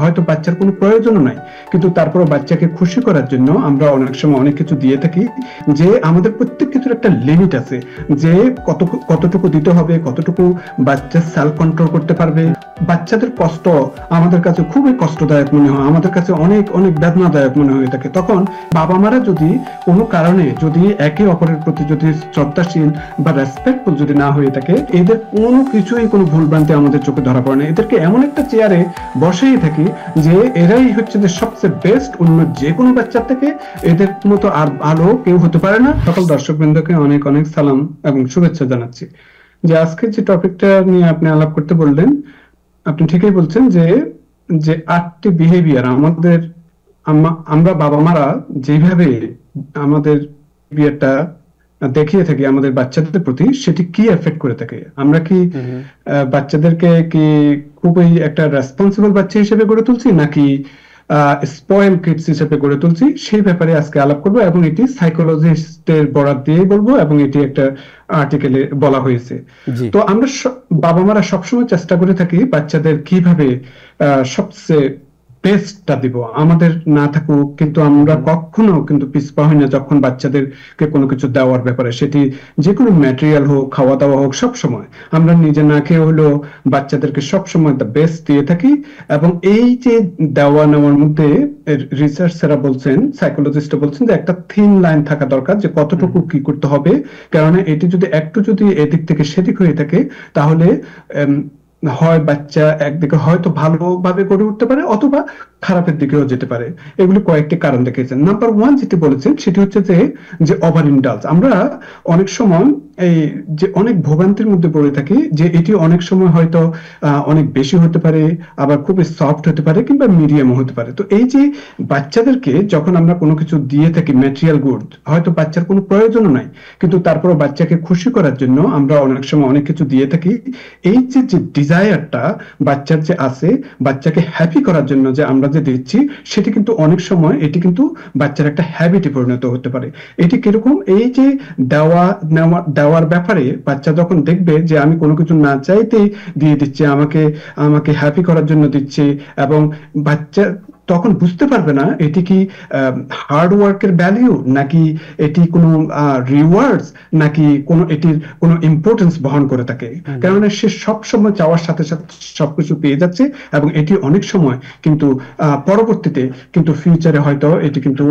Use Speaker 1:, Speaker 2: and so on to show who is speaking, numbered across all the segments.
Speaker 1: হয়তো বাচ্চার কোনো প্রয়োজনও নাই, কিন্তু তারপরও বাচ্চাকে খুশি করার জন্য আমরা অনেক সময় অনেক কিছু দিয়ে থাকি। যে আমাদের প্রত্যেক কিছুর একটা লিমিট আছে, যে কতটুকু দিতে হবে, কতটুকু বাচ্চা সেলফ কন্ট্রোল করতে পারবে। বাচ্চাদের কষ্ট আমাদের কাছে খুবই কষ্টদায়ক মনে হয়, আমাদের কাছে অনেক অনেক বেদনাদায়ক মনে হয়ে থাকে। তখন বাবা মারা যদি কোনো কারণে যদি একে অপরের প্রতি যদি শ্রদ্ধাশীল বা রেসপেক্টফুল যদি না হয়ে থাকে, এদের কোনো কিছুই কোনো ভুলভ্রান্তি আমাদের চোখে ধরা পড়ে না। এদেরকে এমন একটা চেয়ারে বসেই থাকি যে এরাই হচ্ছে যে সবচেয়ে বেস্ট, অন্য যে কোনো বাচ্চার থেকে এদের মতো আর ভালো কেউ হতে পারে না। সকল দর্শক বৃন্দকে অনেক অনেক সালাম এবং শুভেচ্ছা জানাচ্ছি। যে আজকে যে টপিকটা নিয়ে আপনি আলাপ করতে বললেন, আপনি ঠিকই বলছেন যে যে 8টি বিহেভিয়ার আমাদের আমরা বাবা মারা যেভাবে আমাদের বিহেভিয়ারটা দেখিয়ে থাকি আমাদের বাচ্চাদের প্রতি, সেটি কি এফেক্ট করে থাকে। আমরা কি বাচ্চাদেরকে কি খুবই একটা রেসপন্সিবল বাচ্চা হিসেবে গড়ে তুলছি, নাকি স্পয়েল কিডস হিসেবে গড়ে তুলছি, সেই ব্যাপারে আজকে আলাপ করবো। এবং এটি সাইকোলজিস্টের বরাত দিয়ে বলবো, এবং এটি একটা আর্টিকেলে বলা হয়েছে। তো আমরা বাবা মারা সবসময় চেষ্টা করে থাকি বাচ্চাদের কিভাবে সবচেয়ে বেস্টটা দিব, আমাদের না থাকুক, কিন্তু আমরা কখনো কিন্তু পিছপা হই না যখন বাচ্চাদেরকে কোনো কিছু দেওয়ার ব্যাপারে। সেটি যে কোনো ম্যাটেরিয়াল হোক, খাওয়া দাওয়া হোক, সব সময় আমরা নিজে না খেয়ে হলেও বাচ্চাদেরকে সব সময় দ্য বেস্ট দিয়ে থাকি। এবং এই যে দেওয়া নেওয়ার মধ্যে রিসার্চাররা বলছেন, সাইকোলজিস্টরা বলছেন যে একটা থিন লাইন থাকা দরকার, যে কতটুকু কি করতে হবে। কারণ এটি যদি একটু যদি এদিক থেকে সেদিক হয়ে থাকে, তাহলে হয় বাচ্চা একদিকে হয়তো ভালোভাবে গড়ে উঠতে পারে, অথবা খারাপের দিকেও যেতে পারে। এগুলি কয়েকটি কারণ দেখেছেন। নাম্বার 1 যেটি বলেছেন সেটি হচ্ছে যে ওভার ইন্ডালজ। আমরা অনেক সময় এই যে অনেক ভোগান্তির মধ্যে পড়ে থাকি, যে এটি অনেক সময় হয়তো অনেক বেশি হতে পারে, আবার খুবই সফট হতে পারে, কিংবা মিডিয়ামও হতে পারে। তো এই যে বাচ্চাদেরকে যখন আমরা কোনো কিছু দিয়ে থাকি, ম্যাটেরিয়াল গুড, হয়তো বাচ্চার কোনো প্রয়োজনও নাই, কিন্তু তারপরও বাচ্চাকে খুশি করার জন্য আমরা অনেক সময় অনেক কিছু দিয়ে থাকি। এই যে ডিজায়ারটা বাচ্চার যে আছে, বাচ্চাকে হ্যাপি করার জন্য যে আমরা যে দিচ্ছি, সেটি কিন্তু অনেক সময় এটি কিন্তু বাচ্চার একটা হ্যাবিটে পরিণত হতে পারে। এটি কিরকম, এই যে দেওয়ার ব্যাপারে বাচ্চা যখন দেখবে যে আমি কোনো কিছু না চাইতেই দিয়ে দিচ্ছি, আমাকে হ্যাপি করার জন্য দিচ্ছে, এবং বাচ্চা তখন বুঝতে পারবে না এটি কি হার্ড ওয়ার্কের ভ্যালিউ, নাকি এটি কোনো রিওয়ার্ডস, নাকি কোনো এটির কোনো ইম্পর্টেন্স বহন করে থাকে। কারণ সে সব সময় চাওয়ার সাথে সাথে সবকিছু পেয়ে যাচ্ছে, এবং এটি অনেক সময় কিন্তু পরবর্তীতে কিন্তু ফিউচারে হয়তো এটি কিন্তু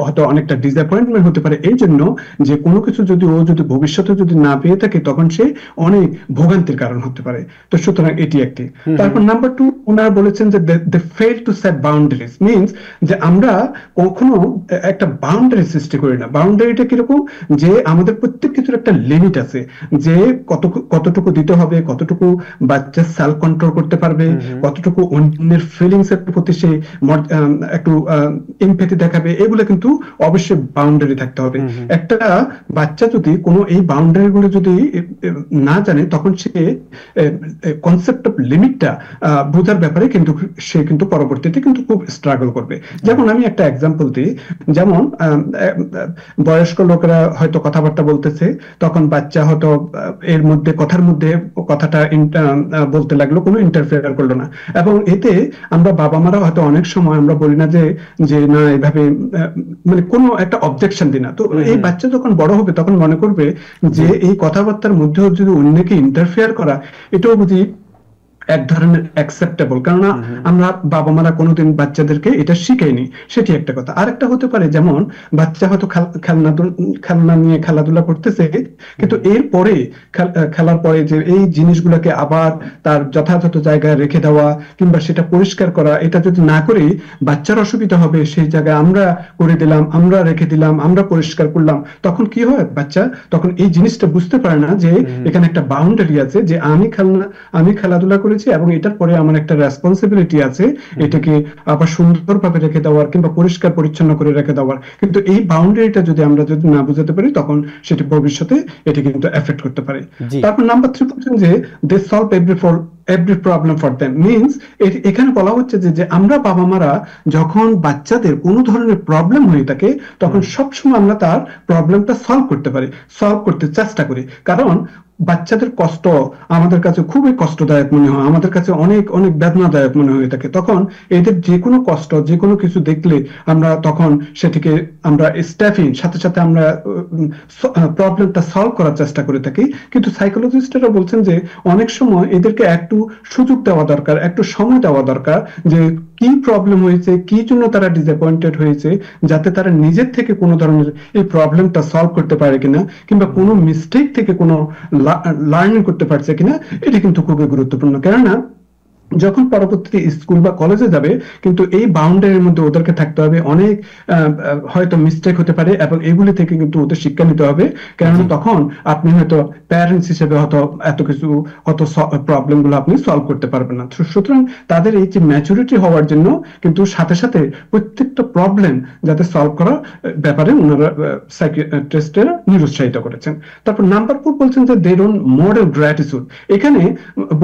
Speaker 1: হয়তো অনেকটা ডিসঅ্যাপয়েন্টমেন্ট হতে পারে। এই জন্য যে কোনো কিছু যদি ও যদি ভবিষ্যতে যদি না পেয়ে থাকে, তখন সে অনেক ভোগান্তির কারণ হতে পারে। তো সুতরাং এটি একটি। তারপর নাম্বার 2, ওনারা বলেছেন যে they fail to set boundaries. Means যে আমরা কখনো একটা বাউন্ডারি সৃষ্টি করি না। বাউন্ডারিটা কিরকম, যে আমাদের প্রত্যেক কিছুর একটা লিমিট আছে, যে কতটুকু দিতে হবে, কতটুকু বাচ্চা সেলফ কন্ট্রোল করতে পারবে, কতটুকু অন্যের ফিলিংস এর প্রতি সে একটু এমপ্যাথি দেখাবে, এগুলো কিন্তু অবশ্যই বাউন্ডারি থাকতে হবে। একটা বাচ্চা যদি কোনো এই বাউন্ডারি গুলো যদি না জানে, তখন সে কনসেপ্ট অফ লিমিটটা বোঝার ব্যাপারে কিন্তু সে কিন্তু পরবর্তীতে কিন্তু খুব স্ট্রাগল করবে। যেমন আমি একটা এক্সাম্পল দিই, যেমন বয়স্ক লোকেরা হয়তো কথাবার্তা বলতেছে, তখন বাচ্চা হয়তো এর মধ্যে কথাটা বলতে লাগলো, কোনো ইন্টারফেয়ার করলো না। এবং এতে আমরা বাবা মারা হয়তো অনেক সময় আমরা বলি না যে না এভাবে, মানে কোনো একটা অবজেকশন দিই না। তো এই বাচ্চা যখন বড় হবে, তখন মনে করবে যে এই কথাবার্তার মধ্যেও যদি অন্যকে ইন্টারফেয়ার করা, এটাও বুঝি এক ধরনের অ্যাকসেপ্টেবল। কারণ আমরা বাবা মারা কোনোদিন বাচ্চাদেরকে এটা শিখাইনি, সেটি একটা কথা। আরেকটা হতে পারে, যেমন বাচ্চা হয়তো খেলনা নিয়ে খেলাধুলা করতেছে, কিন্তু এর পরে খেলার পরে যে এই জিনিসগুলোকে আবার তার যথাযথ জায়গায় রেখে দেওয়া, কিংবা সেটা পরিষ্কার করা, এটা যদি না করি বাচ্চার অসুবিধা হবে। সেই জায়গায় আমরা করে দিলাম, আমরা রেখে দিলাম, আমরা পরিষ্কার করলাম, তখন কি হয়, বাচ্চা তখন এই জিনিসটা বুঝতে পারে না যে এখানে একটা বাউন্ডারি আছে, যে আমি খেলাধুলা করেছি এবং এটার পরে আমার একটা রেসপন্সিবিলিটি আছে এটাকে আবার সুন্দরভাবে রেখে দেওয়ার, কিংবা পরিষ্কার পরিচ্ছন্ন করে রেখে দেওয়ার। কিন্তু এই বাউন্ডারিটা যদি আমরা যদি না বুঝতে পারি, তখন সেটি ভবিষ্যতে এটি কিন্তু এফেক্ট করতে পারে। তারপর নাম্বার 3 বলছেন যে they solve every problem for them means এখানে বলা হচ্ছে যে আমরা বাবা মারা যখন বাচ্চাদের কোনো ধরনের প্রবলেম হয়ে থাকে তখন সবসময় আমরা তার প্রবলেমটা সলভ করতে চেষ্টা করি, কারণ বাচ্চাদের কষ্ট আমাদের কাছে খুবই কষ্টদায়ক মনে হয়, আমাদের কাছে অনেক অনেক বেদনাদায়ক মনে হয়ে থাকে। তখন এদের যে কোনো কষ্ট যে কোনো কিছু দেখলে আমরা তখন সেটিকে আমরা সাথে সাথে আমরা প্রবলেমটা সলভ করার চেষ্টা করে থাকি। কিন্তু সাইকোলজিস্টরা বলছেন যে অনেক সময় এদেরকে একটু সুযোগ দেওয়া দরকার, একটু সময় দেওয়া দরকার, যে কি প্রবলেম হয়েছে, কি জন্য তারা ডিসঅ্যাপয়েন্টেড হয়েছে, যাতে তারা নিজের থেকে কোনো ধরনের এই প্রবলেমটা সলভ করতে পারে কিনা, কিংবা কোনো মিস্টেক থেকে কোনো লার্নিং করতে পারছে কিনা, এটি কিন্তু খুবই গুরুত্বপূর্ণ। কেননা যখন পরবর্তীতে স্কুল বা কলেজে যাবে কিন্তু এই বাউন্ডারির মধ্যে ওদেরকে থাকতে হবে, অনেক হয়তো মিস্টেক হতে পারে এবং এগুলি থেকে কিন্তু ওদের শিক্ষা নিতে হবে, কেননা তখন আপনি হয়তো প্যারেন্টস হিসেবে হয়তো এত কিছু হয়তো প্রবলেম গুলো আপনি সলভ করতে পারবেন না। সুতরাং তাদের এই যে ম্যাচুরিটি হওয়ার জন্য কিন্তু সাথে সাথে প্রত্যেকটা প্রবলেম যাতে সলভ করার ব্যাপারে ওনারা সাইকিয়াট্রিস্টরা নিরুৎসাহিত করেছেন। তারপর নাম্বার 4 বলছেন যে দে ডোন্ট মডেল গ্র্যাটিটিউড। এখানে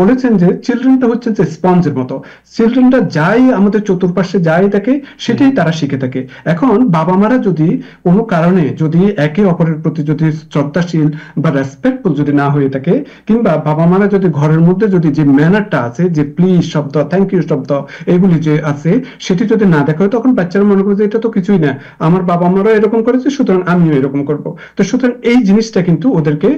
Speaker 1: বলেছেন যে চিলড্রেনটা হচ্ছে যে স্পঞ্জের মতো, চিলড্রেনটা যাই আমাদের চতুর্পাশে যাই থাকে সেটাই তারা শিখে থাকে। এখন বাবা মারা যদি কোনো কারণে যদি একে অপরের প্রতি যদি শ্রদ্ধাশীল বা রেসপেক্টফুল যদি না হয়ে থাকে, কিংবা বাবা মারা যদি ঘরের মধ্যে যদি যে ম্যানারটা আছে, যে প্লিজ শব্দ, থ্যাংক ইউ শব্দ এগুলি যে আছে সেটি যদি না দেখা হয়, তখন বাচ্চারা মনে করে যে এটা তো কিছুই না, আমার বাবা মারা এরকম করেছে সুতরাং আমিও এরকম করব। তো সুতরাং এই জিনিসটা কিন্তু ওদেরকে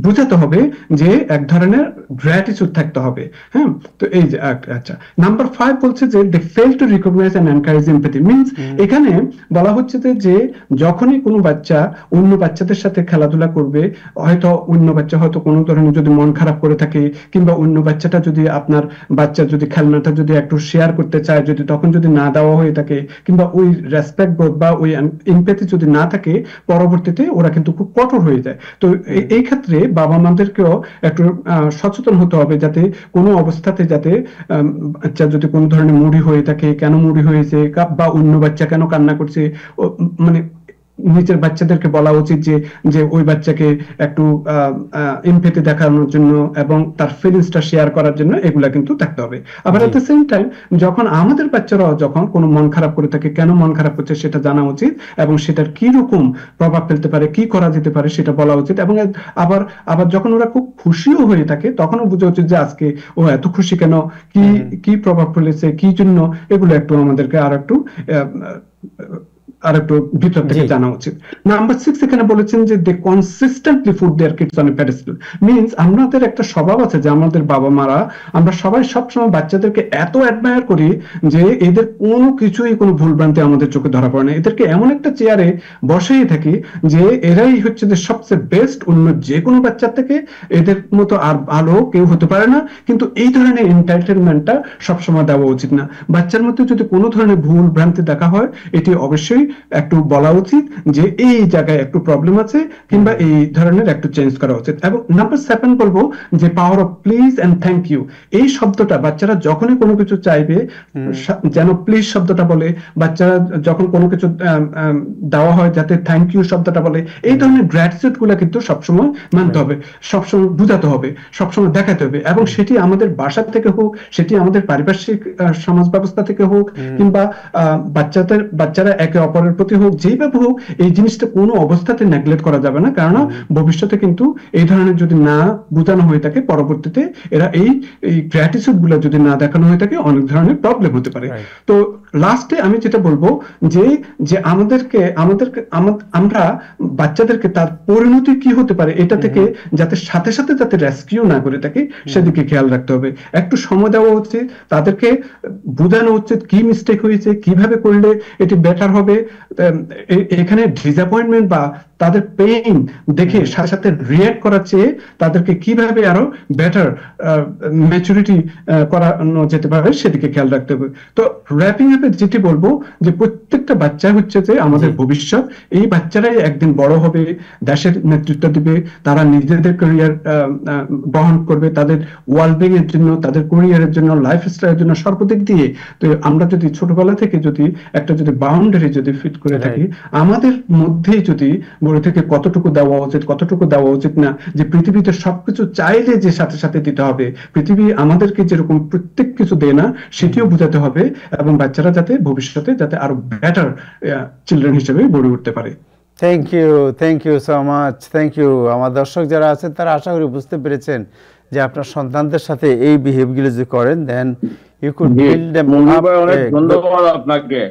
Speaker 1: বুঝাতে হবে যে এক ধরনের গ্র্যাটিটিউড থাকতে হবে। হ্যাঁ, তো এই যে আচ্ছা নাম্বার 5 বলছে যে they fail to recognize and encourage empathy. Means এখানে বলা হচ্ছে যে যখনই কোনো বাচ্চা অন্য বাচ্চাদের সাথে খেলাধুলা করবে, হয়তো অন্য বাচ্চা হয়তো কোনো ধরনের যদি মন খারাপ করে থাকে, কিংবা অন্য বাচ্চাটা যদি আপনার বাচ্চা যদি খেলনাটা যদি একটু শেয়ার করতে চায়, যদি তখন যদি না দেওয়া হয়ে থাকে, কিংবা ওই রেসপেক্ট বোধ বা ওই এমপ্যাথি যদি না থাকে, পরবর্তীতে ওরা কিন্তু খুব কঠোর হয়ে যায়। তো এই ক্ষেত্রে বাবা মাদেরকেও একটু সচেতন হতে হবে, যাতে কোনো অবস্থাতে যাতে বাচ্চা যদি কোনো ধরনের মুড়ি হয়ে থাকে, কেন মুড়ি হয়েছে, বা অন্য বাচ্চা কেন কান্না করছে, মানে নিচের বাচ্চাদেরকে বলা উচিত যে ওই বাচ্চাকে একটু এমপ্যাথি দেখানোর জন্য এবং তার ফিলিংসটা শেয়ার করার জন্য এগুলা কিন্তু থাকতে হবে। আবার এট দ্য সেম টাইম যখন আমাদের বাচ্চারাও যখন কোনো মন খারাপ করে থাকে, কেন মন খারাপ করছে সেটা জানা উচিত, এবং সেটার কি রকম প্রভাব ফেলতে পারে, কি করা যেতে পারে সেটা বলা উচিত। এবং আবার যখন ওরা খুব খুশিও হয়ে থাকে তখনও বোঝা উচিত যে আজকে ও এত খুশি কেন, কি প্রভাব ফেলেছে, কি জন্য, এগুলো একটু আমাদেরকে আর একটু ভিতর থেকে জানা উচিত। নাম্বার 6 এখানে বলেছেন যে they consistently put their kids on a pedestal. Means আমাদের একটা স্বভাব আছে যে আমাদের বাবা মারা আমরা সবাই সবসময় বাচ্চাদেরকে এত অ্যাডমায়ার করি যে এদের কোনো কিছুই কোনো ভুলভ্রান্তি আমাদের চোখে ধরা পড়ে না, এদেরকে এমন একটা চেয়ারে বসেই থাকি যে এরাই হচ্ছে যে সবচেয়ে বেস্ট, অন্য যে কোনো বাচ্চার থেকে এদের মতো আর ভালো কেউ হতে পারে না। কিন্তু এই ধরনের এন্টারটেইনমেন্টটা সবসময় দেওয়া উচিত না। বাচ্চার মধ্যে যদি কোনো ধরনের ভুল ভ্রান্তি দেখা হয় এটি অবশ্যই একটু বলা উচিত যে এই জায়গায় একটু প্রবলেম আছে, কিংবা এই ধরনের একটু চেঞ্জ করা উচিত। এবং নাম্বার 7 বলবো যে power off please and thank you. এই শব্দটা বাচ্চারা যখনই কোনো কিছু চাইবে যেন প্লিজ শব্দটা বলে, বাচ্চারা যখন কোনো কিছু দেওয়া হয় যাতে থ্যাংক ইউ শব্দটা বলে। এই ধরনের গ্র্যাটিটিউড গুলো কিন্তু সবসময় মানতে হবে, সবসময় বুঝাতে হবে, সবসময় দেখাতে হবে। এবং সেটি আমাদের বাসা থেকে হোক, সেটি আমাদের পারিপার্শ্বিক সমাজ ব্যবস্থা থেকে হোক, কিংবা বাচ্চারা একে অপরের প্রতি হোক, যেভাবে হোক এই জিনিসটা কোনো অবস্থাতে নেগলেক্ট করা যাবে না। কারণ ভবিষ্যতে কিন্তু এই ধরনের যদি না বোঝানো হয়ে থাকে, পরবর্তীতে এরা এই গ্র্যাটিটিউড গুলো যদি না দেখানো হয়ে থাকে অনেক ধরনের প্রবলেম হতে পারে। তো লাস্টে আমি যেটা বলবো যে আমরা বাচ্চাদেরকে তার পরিণতি কি হতে পারে এটা থেকে যাতে সাথে সাথে যাতে রেস্কিউ না করে থাকে সেদিকে খেয়াল রাখতে হবে। একটু সময় দেওয়া উচিত, তাদেরকে বোঝানো উচিত কি মিস্টেক হয়েছে, কিভাবে করলে এটি বেটার হবে। এখানে ডিসঅ্যাপয়েন্টমেন্ট বা তাদের পেইন দেখে সাথে সাথে রিঅ্যাক্ট করার চেয়ে তাদেরকে কিভাবে আরো বেটার ম্যাচুরিটি করানো যেতে পারে সেদিকে খেয়াল রাখতে হবে। তো র্যাপিং হিসেবে যেটি বলবো যে প্রত্যেকটা বাচ্চা হচ্ছে যে আমাদের ভবিষ্যৎ। এই বাচ্চারাই একদিন বড় হবে, দেশের নেতৃত্ব দিবে, তারা নিজেদের ক্যারিয়ার বহন করবে, তাদের ওয়েলবিং এর জন্য, তাদের ক্যারিয়ারের জন্য, লাইফস্টাইলের জন্য সর্বদিক দিয়ে। তো আমরা যদি ছোটবেলা থেকে যদি একটা যদি বাউন্ডারি যদি ফিট করে থাকি, আমাদের মধ্যেই যদি বড় থেকে কতটুকু দেওয়া উচিত, কতটুকু দেওয়া উচিত না, যে পৃথিবীতে সবকিছু চাইলে যে সাথে সাথে দিতে হবে, পৃথিবী আমাদেরকে যেরকম প্রত্যেক কিছু দেয় না সেটিও বোঝাতে হবে, এবং বাচ্চারা যাতে ভবিষ্যতে যাতে আরো বেটার চিলড্রেন হিসেবে গড়ে উঠতে পারে।
Speaker 2: Thank you so much, thank you. আমার দর্শক যারা আছেন তারা আশা করি বুঝতে পেরেছেন যে আপনার সন্তানদের সাথে এই বিহেভগুলো যদি করেন, then you could build them up.
Speaker 3: অনেক ধন্যবাদ আপনাকে।